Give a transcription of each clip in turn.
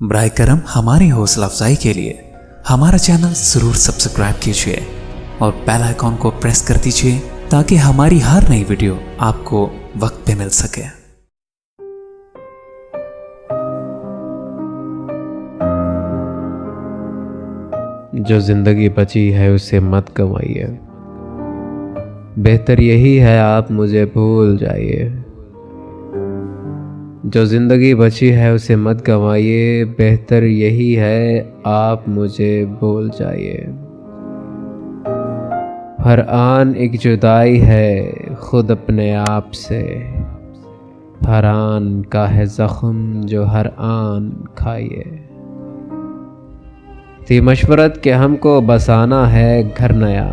बराए करम हमारी हौसला अफजाई के लिए हमारा चैनल ज़रूर सब्सक्राइब कीजिए और बेल आइकॉन को प्रेस कर दीजिए ताकि हमारी हर नई वीडियो आपको वक्त पे मिल सके। जो जिंदगी बची है उसे मत गंवाइए, बेहतर यही है आप मुझे भूल जाइए। जो जिंदगी बची है उसे मत गंवाइए, बेहतर यही है आप मुझे भूल जाइए। हर आन एक जुदाई है खुद अपने आप से, हर आन का है ज़ख्म जो हर आन खाइए। थी मशवरत के हमको बसाना है घर नया,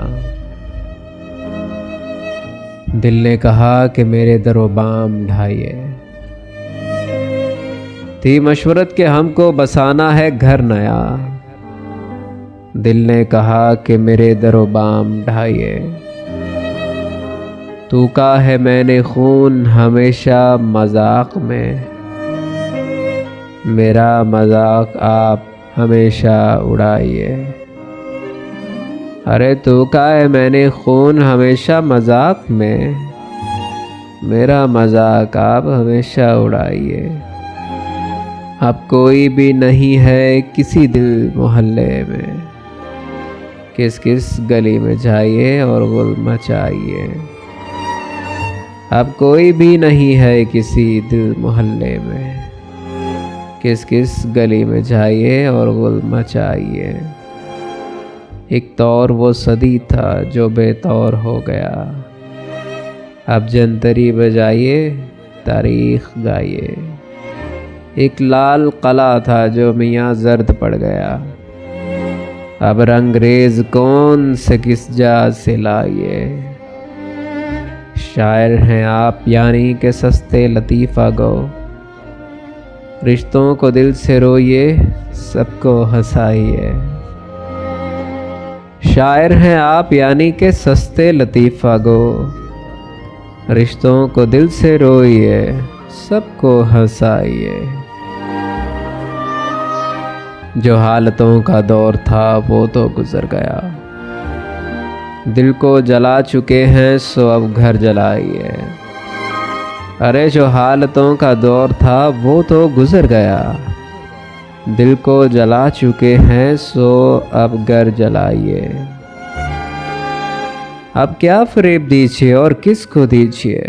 दिल ने कहा कि मेरे दरो बाम ढाइए। थी मशवरत के हमको बसाना है घर नया, दिल ने कहा कि मेरे दरो बाम ढाइए। तू का है मैंने खून हमेशा मजाक में, मेरा मजाक आप हमेशा उड़ाइए। अरे तू का है मैंने खून हमेशा मजाक में, मेरा मजाक आप हमेशा उड़ाइए। अब कोई भी नहीं है किसी दिल मोहल्ले में, किस किस गली में जाइए और गुल मचाइए। अब कोई भी नहीं है किसी दिल मोहल्ले में, किस किस गली में जाइए और गुल मचाइए। एक तौर वो सदी था जो बेतौर हो गया, अब जंतरी बजाइए तारीख गाइए। एक लाल कला था जो मियाँ जर्द पड़ गया, अब रंगरेज कौन से किस जा से लाइए। शायर हैं आप यानी के सस्ते लतीफ़ा गो, रिश्तों को दिल से रोइए सबको हंसाइए। शायर हैं आप यानी के सस्ते लतीफ़ा गो, रिश्तों को दिल से रोइए सबको हंसाइए। जो हालतों का दौर था वो तो गुजर गया, दिल को जला चुके हैं सो अब घर जलाइए। अरे जो हालतों का दौर था वो तो गुजर गया, दिल को जला चुके हैं सो अब घर जलाइए। अब क्या फरेब दीजिए और किसको दीजिए,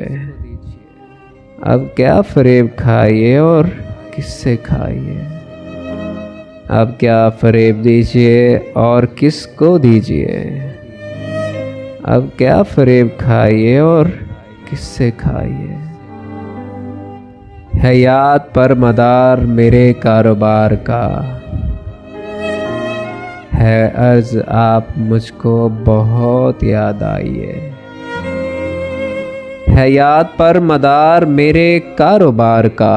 अब क्या फरेब खाइए और किससे खाइए। अब क्या फरेब दीजिए और किसको दीजिए, अब क्या फरेब खाइए और किससे खाइए। है याद पर मदार मेरे कारोबार का, है अर्ज आप मुझको बहुत याद आइए। है याद पर मदार मेरे कारोबार का,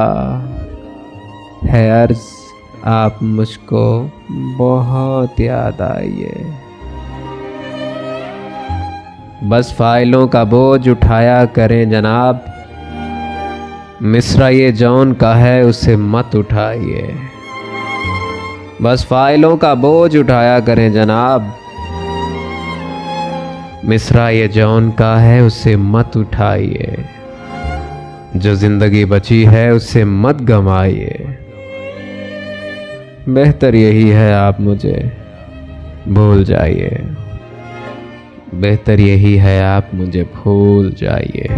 है अर्ज आप मुझको बहुत याद आइए। बस फाइलों का बोझ उठाया करें जनाब, मिसरा ये जौन का है उसे मत उठाइए। बस फाइलों का बोझ उठाया करें जनाब, मिसरा ये जौन का है उसे मत उठाइए। जो जिंदगी बची है उसे मत गंवाइए, बेहतर यही है आप मुझे भूल जाइए। बेहतर यही है आप मुझे भूल जाइए।